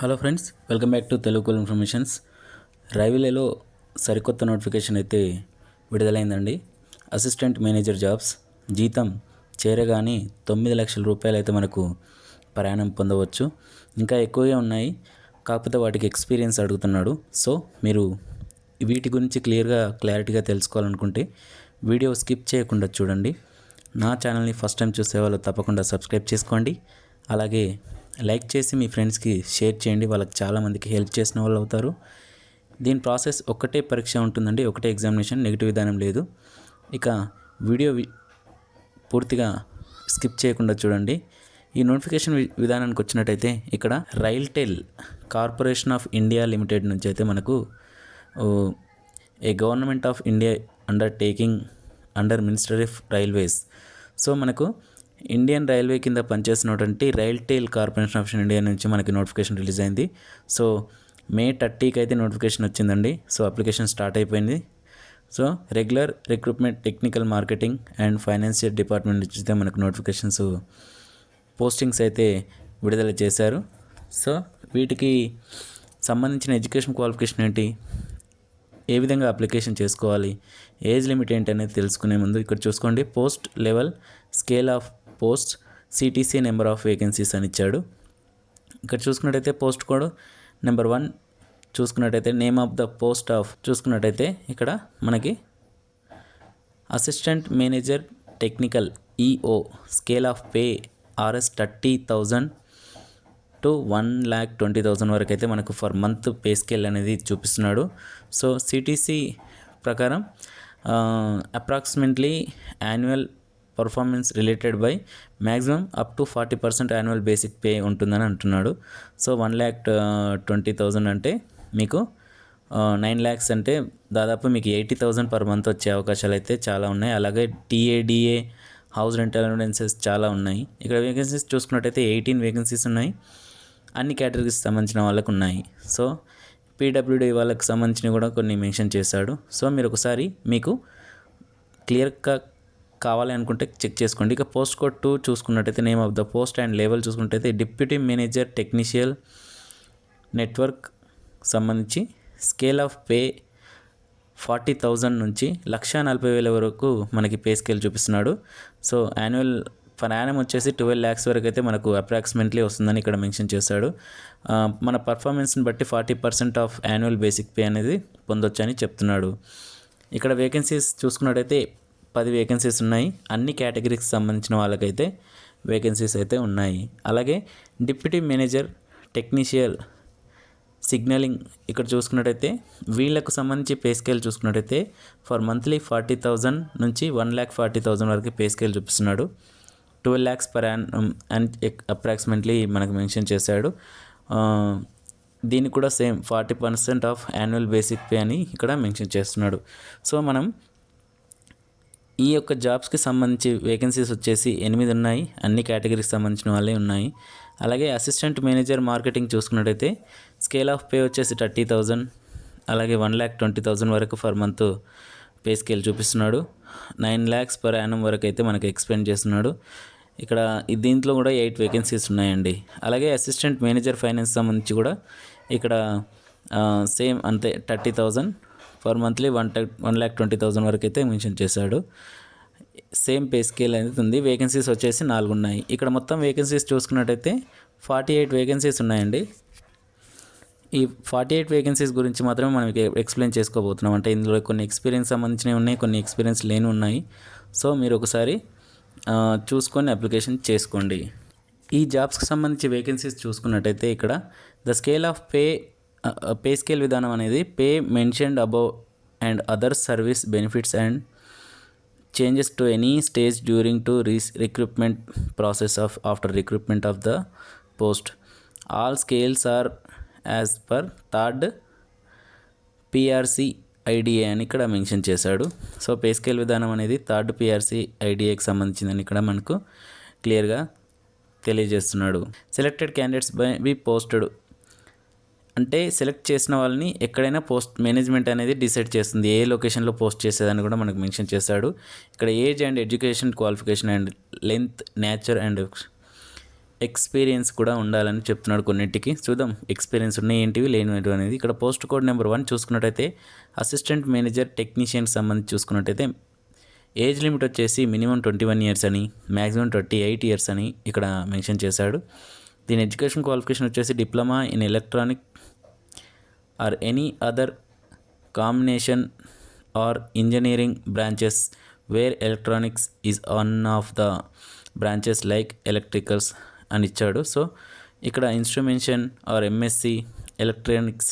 Hello friends, welcome back to Telugu cool informations. రైల్వేలో సరికొత్త notification అయితే విడుదలైందండి. అసిస్టెంట్ మేనేజర్ జాబ్స్ జీతం చేరగానే 9 లక్షల రూపాయలు అయితే మనకు ప్రయాణం పొందవచ్చు. ఇంకా ఎక్కువగా ఉన్నాయి, కాకపోతే వాటికి ఎక్స్పీరియన్స్ అడుగుతున్నాడు. సో మీరు వీటి గురించి క్లారిటీగా తెలుసుకోవాలనుకుంటే వీడియో స్కిప్ చేయకుండా చూడండి. నా ఛానల్ని ఫస్ట్ టైం చూసే వాళ్ళు తప్పకుండా సబ్స్క్రైబ్ చేసుకోండి. అలాగే లైక్ చేసి మీ ఫ్రెండ్స్కి షేర్ చేయండి. వాళ్ళకి చాలామందికి హెల్ప్ చేసిన వాళ్ళు అవుతారు. దీని ప్రాసెస్ ఒక్కటే పరీక్ష ఉంటుందండి, ఒకటే ఎగ్జామినేషన్, నెగిటివ్ విధానం లేదు. ఇక వీడియో పూర్తిగా స్కిప్ చేయకుండా చూడండి. ఈ నోటిఫికేషన్ విధానానికి వచ్చినట్టయితే ఇక్కడ RailTel corporation of India limited నుంచి అయితే మనకు a government of India undertaking under minister of railways. So మనకు ఇండియన్ రైల్వే కింద పనిచేస్తున్నటువంటి రైల్టెల్ కార్పొరేషన్ ఆఫ్ ఇండియా నుంచి మనకి నోటిఫికేషన్ రిలీజ్ అయింది. సో May 30కి అయితే నోటిఫికేషన్ వచ్చిందండి. సో అప్లికేషన్ స్టార్ట్ అయిపోయింది. So regular recruitment, technical marketing and financial department నుంచి అయితే మనకు నోటిఫికేషన్స్ పోస్టింగ్స్ అయితే విడుదల చేశారు. సో వీటికి సంబంధించిన ఎడ్యుకేషన్ క్వాలిఫికేషన్ ఏంటి, ఏ విధంగా అప్లికేషన్ చేసుకోవాలి, ఏజ్ లిమిట్ ఏంటి అనేది తెలుసుకునే ముందు ఇక్కడ చూసుకోండి. Post level, scale of post, CTC, number of vacancies అని ఇచ్చాడు. ఇక్కడ చూసుకున్నట్టయితే పోస్ట్ కోడ్ నెంబర్ 1 చూసుకున్నట్టయితే name of the post of చూసుకున్నట్టయితే ఇక్కడ మనకి assistant manager technical EO, scale of pay RS 30,000 to 1,20,000 వరకు అయితే మనకు ఫర్ మంత్ పే స్కేల్ అనేది చూపిస్తున్నాడు. సో సిటీసీ ప్రకారం approximately annual performance related by maximum up to 40% annual basic pay ఉంటుందని అంటున్నాడు. సో 1,20,000 అంటే మీకు 9 lakhs అంటే దాదాపు మీకు 80,000 పర్ మంత్ వచ్చే అవకాశాలు అయితే చాలా ఉన్నాయి. అలాగే TADA, హౌస్ రెంటల్ అలవెన్సెస్ చాలా ఉన్నాయి. ఇక్కడ వేకెన్సీస్ చూసుకున్నట్టయితే 18 వేకెన్సీస్ ఉన్నాయి. అన్ని కేటగిరీస్ సంబంధించిన వాళ్ళకు ఉన్నాయి. సో PWD వాళ్ళకి సంబంధించినవి కూడా కొన్ని మెన్షన్ చేశాడు. సో మీరు ఒకసారి మీకు క్లియర్గా కావాలి అనుకుంటే చెక్ చేసుకోండి. ఇక పోస్ట్ కోడ్ 2 చూసుకున్నట్టయితే name of the post and level చూసుకున్నట్టయితే డిప్యూటీ మేనేజర్ టెక్నీషియల్ నెట్వర్క్ సంబంధించి స్కేల్ ఆఫ్ పే 40,000 నుంచి 1,40,000 వరకు మనకి పే స్కేల్ చూపిస్తున్నాడు. సో యాన్యువల్ పర్ యానం వచ్చేసి 12 lakhs వరకు అయితే మనకు అప్రాక్సిమేట్లీ వస్తుందని ఇక్కడ మెన్షన్ చేశాడు. మన పర్ఫార్మెన్స్ని బట్టి 40% ఆఫ్ యాన్యువల్ బేసిక్ పే అనేది పొందొచ్చు అని చెప్తున్నాడు. ఇక్కడ వేకెన్సీస్ చూసుకున్నట్టయితే 10 వేకెన్సీస్ ఉన్నాయి. అన్ని కేటగిరీకి సంబంధించిన వాళ్ళకైతే వేకెన్సీస్ అయితే ఉన్నాయి. అలాగే డిప్యూటీ మేనేజర్ టెక్నీషియల్ సిగ్నలింగ్ ఇక్కడ చూసుకున్నట్టయితే వీళ్ళకు సంబంధించి పే స్కేల్ చూసుకున్నట్టయితే ఫర్ మంత్లీ 40,000 నుంచి 1,40,000 వరకు పే స్కేల్ చూపిస్తున్నాడు. 12 lakhs per annum and approximately మనకు మెన్షన్ చేశాడు. దీనికి కూడా same 40% of annual basic pay అని ఇక్కడ మెన్షన్ చేస్తున్నాడు. సో మనం ఈ యొక్క జాబ్స్కి సంబంధించి వేకెన్సీస్ వచ్చేసి 8 ఉన్నాయి. అన్ని కేటగిరీకి సంబంధించిన వాళ్ళే ఉన్నాయి. అలాగే అసిస్టెంట్ మేనేజర్ మార్కెటింగ్ చూసుకున్నట్టయితే స్కేల్ ఆఫ్ పే వచ్చేసి 30,000, అలాగే 1,20,000 వరకు ఫర్ మంత్ పే స్కేల్ చూపిస్తున్నాడు. 9 lakhs పర్ యానం వరకు అయితే మనకు ఎక్స్ప్లెయిన్ చేస్తున్నాడు. ఇక్కడ దీంట్లో కూడా 8 వేకెన్సీస్ ఉన్నాయండి. అలాగే అసిస్టెంట్ మేనేజర్ ఫైనాన్స్ సంబంధించి కూడా ఇక్కడ సేమ్ అంతే 30,000 ఫర్ మంత్లీ 1,20,000 వరకు అయితే మెన్షన్ చేశాడు. సేమ్ పే స్కేల్ అనేది ఉంది. వేకెన్సీస్ వచ్చేసి 4 ఉన్నాయి. ఇక్కడ మొత్తం వేకెన్సీస్ చూసుకున్నట్టయితే 48 వేకెన్సీస్ ఉన్నాయండి. ఈ 48 వేకెన్సీస్ గురించి మాత్రమే మనం ఎక్స్ప్లెయిన్ చేసుకోబోతున్నాం. అంటే ఇందులో కొన్ని ఎక్స్పీరియన్స్ సంబంధించినవి ఉన్నాయి, కొన్ని ఎక్స్పీరియన్స్ లేని ఉన్నాయి. సో మీరు ఒకసారి చూసుకొని అప్లికేషన్ చేసుకోండి. ఈ జాబ్స్కి సంబంధించి వేకెన్సీస్ చూసుకున్నట్టయితే ఇక్కడ the scale of pay scale విధానం అనేది pay mentioned above and other service benefits and changes to any stage during to recruitment process of after recruitment of the post. All scales are as per third PRC IDA అని ఇక్కడ mention చేశాడు. So pay scale విధానం అనేది third PRC IDAకి సంబంధించిందని ఇక్కడ మనకు క్లియర్గా తెలియజేస్తున్నాడు. Selected candidates be posted అంటే సెలెక్ట్ చేసిన వాళ్ళని ఎక్కడైనా పోస్ట్ మేనేజ్మెంట్ అనేది డిసైడ్ చేస్తుంది ఏ లొకేషన్లో పోస్ట్ చేసేదని కూడా మనకు మెన్షన్ చేశాడు. ఇక్కడ age and education qualification and length, nature and experience కూడా ఉండాలని చెప్తున్నాడు కొన్నింటికి. చూద్దాం ఎక్స్పీరియన్స్ ఉన్నాయి ఏంటివి లేనివి అనేది. ఇక్కడ పోస్ట్ కోడ్ నెంబర్ 1 చూసుకున్నట్టయితే అసిస్టెంట్ మేనేజర్ టెక్నీషియన్కి సంబంధించి చూసుకున్నట్టయితే ఏజ్ లిమిట్ వచ్చేసి మినిమం 21 ఇయర్స్ అని, మ్యాక్సిమం 28 ఇయర్స్ అని ఇక్కడ మెన్షన్ చేశాడు. దీని ఎడ్యుకేషన్ క్వాలిఫికేషన్ వచ్చేసి diploma in electronic or any other combination or engineering branches where electronics is one of the branches like electricals అని ఇచ్చాడు. సో ఇక్కడ instrumentation or MSc electronics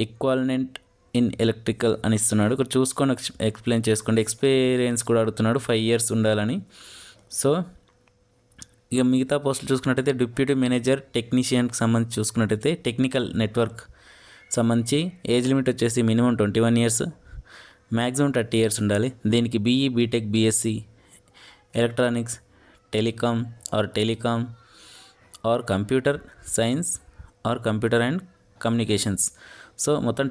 equivalent in electrical అని ఇస్తున్నాడు. ఇక్కడ చూసుకొని ఎక్స్ప్లెయిన్ చేసుకోండి. ఎక్స్పీరియన్స్ కూడా అడుగుతున్నాడు, 5 ఇయర్స్ ఉండాలని. సో ఇక మిగతా పోస్టులు చూసుకున్నట్టయితే డిప్యూటీ మేనేజర్ టెక్నీషియన్కి సంబంధించి చూసుకున్నట్టయితే టెక్నికల్ నెట్వర్క్ సంబంధించి ఏజ్ లిమిట్ వచ్చేసి మినిమం 21 ఇయర్స్, మ్యాక్సిమం 30 ఇయర్స్ ఉండాలి. దీనికి BE BTech BSc electronics telecom or computer science or computer and communications. So మొత్తం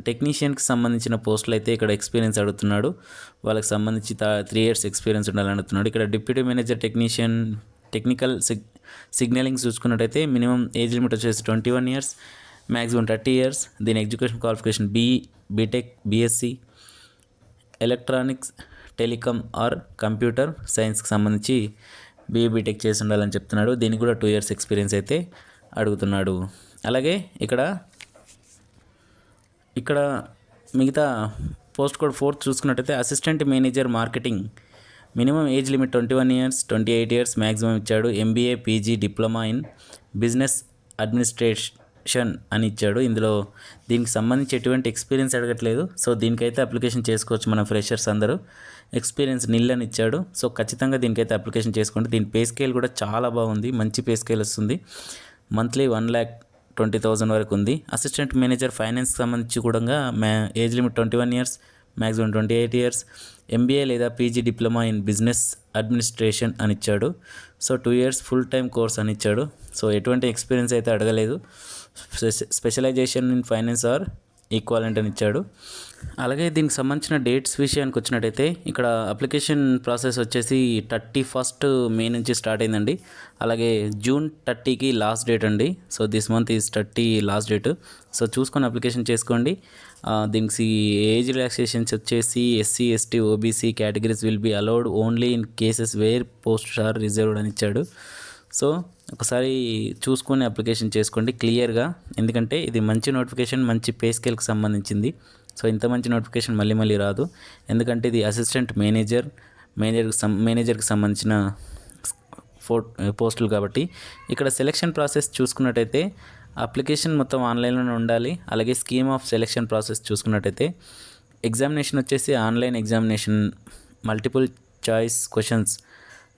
టెక్నీషియన్కి సంబంధించిన పోస్టులు అయితే ఇక్కడ ఎక్స్పీరియన్స్ అడుగుతున్నాడు. వాళ్ళకి సంబంధించి 3 ఇయర్స్ ఎక్స్పీరియన్స్ ఉండాలని అడుగుతున్నాడు. ఇక్కడ deputy manager technician technical signalling చూసుకున్నట్టయితే మినిమం ఏజ్ లిమిట్ వచ్చేసి 21 ఇయర్స్, మ్యాక్సిమం 30 ఇయర్స్. దీని education qualification BE BTech BSc electronics telecom or computer సైన్స్కి సంబంధించి బీఈ బీటెక్ చేసి ఉండాలని చెప్తున్నాడు. దీనికి కూడా 2 ఇయర్స్ ఎక్స్పీరియన్స్ అయితే అడుగుతున్నాడు. అలాగే ఇక్కడ మిగతా పోస్ట్ కోడ్ 4 చూసుకున్నట్టయితే assistant manager marketing minimum age limit 21 years, 28 years maximum ఇచ్చాడు. MBA PG diploma in business administration అని ఇచ్చాడు. ఇందులో దీనికి సంబంధించి ఎటువంటి ఎక్స్పీరియన్స్ అడగట్లేదు. సో దీనికైతే అప్లికేషన్ చేసుకోవచ్చు మన ఫ్రెషర్స్ అందరూ. ఎక్స్పీరియన్స్ నిల్ అని ఇచ్చాడు. సో ఖచ్చితంగా దీనికైతే అప్లికేషన్ చేసుకోండి. దీని పే స్కేల్ కూడా చాలా బాగుంది, మంచి పే స్కేల్ వస్తుంది. మంత్లీ 1,20,000 వరకు ఉంది. అసిస్టెంట్ మేనేజర్ ఫైనాన్స్కి సంబంధించి కూడా age limit 21 years, maximum 28 years, MBA లేదా PG diploma in business administration అని ఇచ్చాడు. So 2 years full time course అని ఇచ్చాడు. సో ఎటువంటి ఎక్స్పీరియన్స్ అయితే అడగలేదు. Specialisation in finance or equivalent అని ఇచ్చాడు. అలాగే దీనికి సంబంధించిన డేట్స్ విషయానికి వచ్చినట్టయితే ఇక్కడ అప్లికేషన్ ప్రాసెస్ వచ్చేసి 31st మే నుంచి స్టార్ట్ అయిందండి. అలాగే June 30కి లాస్ట్ డేట్ అండి. So this month is 30 last date. So చూసుకొని అప్లికేషన్ చేసుకోండి. దీనికి ఏజ్ రిలాక్సేషన్స్ వచ్చేసి SC ST OBC categories will be allowed only in cases where post are reserved అని ఇచ్చాడు. సో ఒకసారి చూసుకొని అప్లికేషన్ చేసుకోండి క్లియర్గా, ఎందుకంటే ఇది మంచి నోటిఫికేషన్, మంచి పే స్కేల్కి సంబంధించింది. సో ఇంత మంచి నోటిఫికేషన్ మళ్ళీ రాదు, ఎందుకంటే ఇది అసిస్టెంట్ మేనేజర్కి సంబంధించిన పోస్టులు కాబట్టి. ఇక్కడ సెలెక్షన్ ప్రాసెస్ చూసుకున్నట్టయితే అప్లికేషన్ మొత్తం ఆన్లైన్లోనే ఉండాలి. అలాగే స్కీమ్ ఆఫ్ సెలెక్షన్ ప్రాసెస్ చూసుకున్నట్టయితే ఎగ్జామినేషన్ వచ్చేసి online examination, multiple choice questions,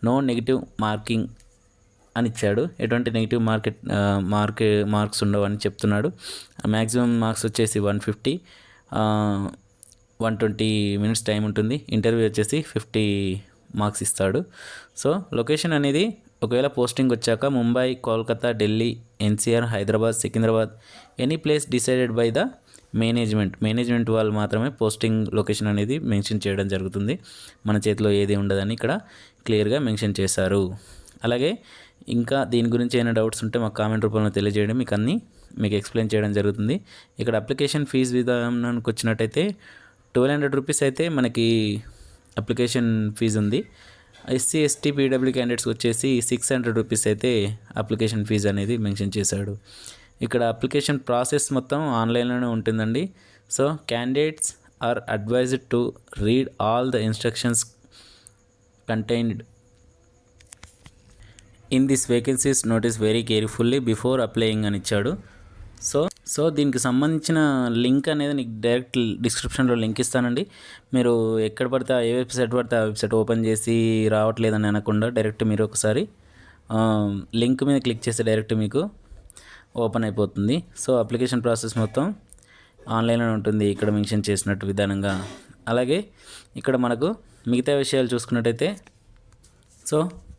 no negative marking అని ఇచ్చాడు. ఎటువంటి నెగిటివ్ మార్క్స్ ఉండవు అని చెప్తున్నాడు. మ్యాక్సిమం మార్క్స్ వచ్చేసి 150, 120 మినిట్స్ టైం ఉంటుంది. ఇంటర్వ్యూ వచ్చేసి 50 మార్క్స్ ఇస్తాడు. సో లొకేషన్ అనేది ఒకవేళ పోస్టింగ్ వచ్చాక Mumbai, Kolkata, Delhi, NCR, Hyderabad, Secunderabad, any place decided by the management వాళ్ళు మాత్రమే పోస్టింగ్ లొకేషన్ అనేది మెన్షన్ చేయడం జరుగుతుంది. మన చేతిలో ఏది ఉండదని ఇక్కడ క్లియర్గా మెన్షన్ చేశారు. అలాగే ఇంకా దీని గురించి ఏమైనా డౌట్స్ ఉంటే మాకు కామెంట్ రూపంలో తెలియజేయడం, మీకు ఎక్స్ప్లెయిన్ చేయడం జరుగుతుంది. ఇక్కడ అప్లికేషన్ ఫీజు విధానానికి వచ్చినట్టయితే 1,200 రూపీస్ అయితే మనకి అప్లికేషన్ ఫీజు ఉంది. ఎస్సీ ఎస్టీ పీడబ్ల్యూ క్యాండిడేట్స్కి వచ్చేసి 600 రూపీస్ అయితే అప్లికేషన్ ఫీజు అనేది మెన్షన్ చేశాడు. ఇక్కడ అప్లికేషన్ ప్రాసెస్ మొత్తం ఆన్లైన్లోనే ఉంటుందండి. So candidates are advised to read all the instructions contained in this vacancies notice very carefully before applying అని ఇచ్చాడు. సో దీనికి సంబంధించిన లింక్ అనేది నీకు డైరెక్ట్ డిస్క్రిప్షన్లో లింక్ ఇస్తానండి. మీరు ఎక్కడ పడితే ఏ వెబ్సైట్ పడితే ఆ వెబ్సైట్ ఓపెన్ చేసి రావట్లేదని అనకుండా డైరెక్ట్ మీరు ఒకసారి లింక్ మీద క్లిక్ చేస్తే డైరెక్ట్ మీకు ఓపెన్ అయిపోతుంది. సో అప్లికేషన్ ప్రాసెస్ మొత్తం ఆన్లైన్లో ఉంటుంది ఇక్కడ మెన్షన్ చేసినట్టు విధానంగా. అలాగే ఇక్కడ మనకు మిగతా విషయాలు చూసుకున్నట్టయితే సో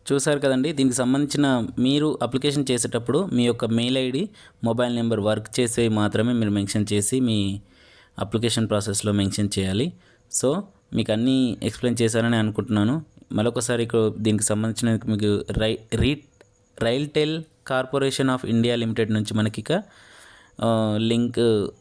చూసారు కదండి. దీనికి సంబంధించిన మీరు అప్లికేషన్ చేసేటప్పుడు మీ యొక్క mail ID, mobile number work చేసేవి మాత్రమే మీరు మెన్షన్ చేసి మీ అప్లికేషన్ ప్రాసెస్లో మెన్షన్ చేయాలి. సో మీకు అన్నీ ఎక్స్ప్లెయిన్ చేశారని అనుకుంటున్నాను. మరొకసారి దీనికి సంబంధించిన మీకు RailTel corporation of India limited నుంచి మనకి ఇక లింక్